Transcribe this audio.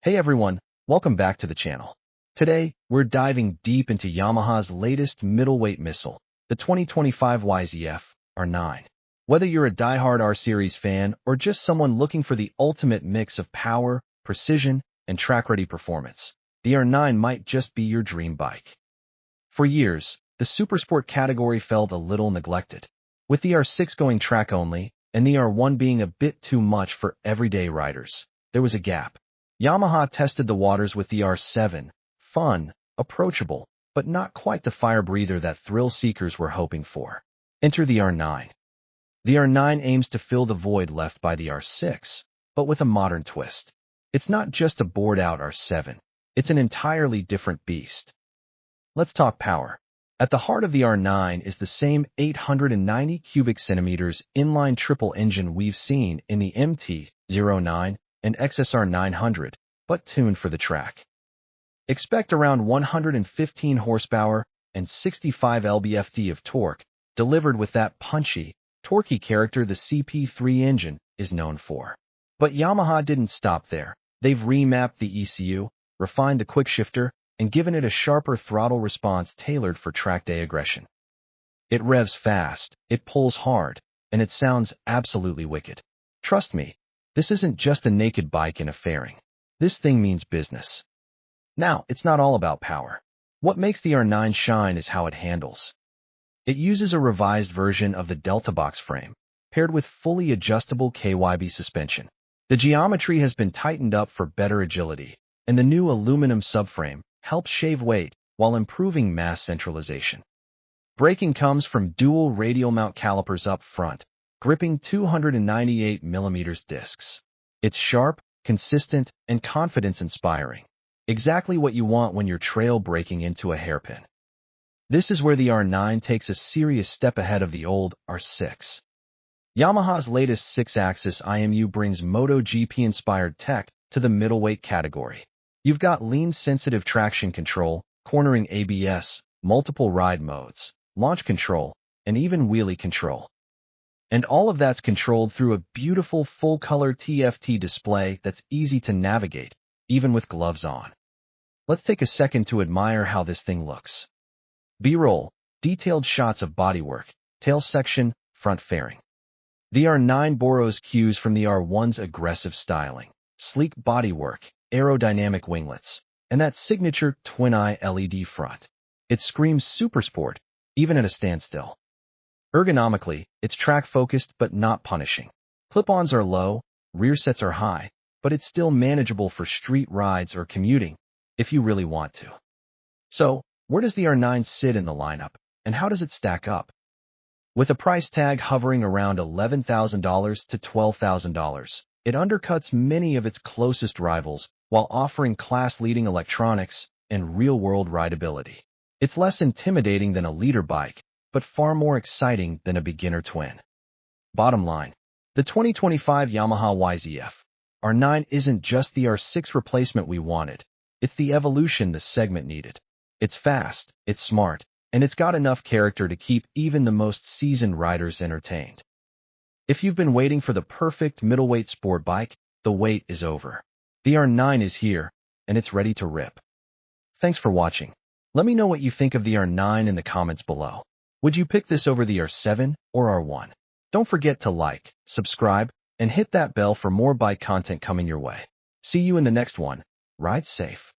Hey everyone, welcome back to the channel. Today, we're diving deep into Yamaha's latest middleweight missile, the 2025 YZF-R9. Whether you're a diehard R-Series fan or just someone looking for the ultimate mix of power, precision, and track-ready performance, the R9 might just be your dream bike. For years, the supersport category felt a little neglected, with the R6 going track-only and the R1 being a bit too much for everyday riders. There was a gap. Yamaha tested the waters with the R7, fun, approachable, but not quite the fire breather that thrill seekers were hoping for. Enter the R9. The R9 aims to fill the void left by the R6, but with a modern twist. It's not just a bored-out R7. It's an entirely different beast. Let's talk power. At the heart of the R9 is the same 890 cubic centimeters inline triple engine we've seen in the MT-09 and XSR 900, but tuned for the track. Expect around 115 horsepower and 65 lb-ft of torque, delivered with that punchy, torquey character the CP3 engine is known for. But Yamaha didn't stop there. They've remapped the ECU, refined the quickshifter, and given it a sharper throttle response tailored for track day aggression. It revs fast, it pulls hard, and it sounds absolutely wicked. Trust me, this isn't just a naked bike in a fairing. This thing means business. Now, it's not all about power. What makes the R9 shine is how it handles. It uses a revised version of the Deltabox frame, paired with fully adjustable KYB suspension. The geometry has been tightened up for better agility, and the new aluminum subframe helps shave weight while improving mass centralization. Braking comes from dual radial mount calipers up front, gripping 298mm discs. It's sharp, consistent, and confidence-inspiring. Exactly what you want when you're trail braking into a hairpin. This is where the R9 takes a serious step ahead of the old R6. Yamaha's latest 6-axis IMU brings MotoGP-inspired tech to the middleweight category. You've got lean-sensitive traction control, cornering ABS, multiple ride modes, launch control, and even wheelie control. And all of that's controlled through a beautiful full-color TFT display that's easy to navigate, even with gloves on. Let's take a second to admire how this thing looks. B-roll, detailed shots of bodywork, tail section, front fairing. The R9 borrows cues from the R1's aggressive styling, sleek bodywork, aerodynamic winglets, and that signature twin-eye LED front. It screams supersport, even at a standstill. Ergonomically, it's track-focused but not punishing. Clip-ons are low, rear sets are high, but it's still manageable for street rides or commuting, if you really want to. So, where does the R9 sit in the lineup, and how does it stack up? With a price tag hovering around $11,000 to $12,000, it undercuts many of its closest rivals while offering class-leading electronics and real-world rideability. It's less intimidating than a leader bike, but far more exciting than a beginner twin. Bottom line, the 2025 Yamaha YZF-R9 isn't just the R6 replacement we wanted, it's the evolution the segment needed. It's fast, it's smart, and it's got enough character to keep even the most seasoned riders entertained. If you've been waiting for the perfect middleweight sport bike, the wait is over. The R9 is here, and it's ready to rip. Thanks for watching. Let me know what you think of the R9 in the comments below. Would you pick this over the R7 or R1? Don't forget to like, subscribe, and hit that bell for more bike content coming your way. See you in the next one. Ride safe.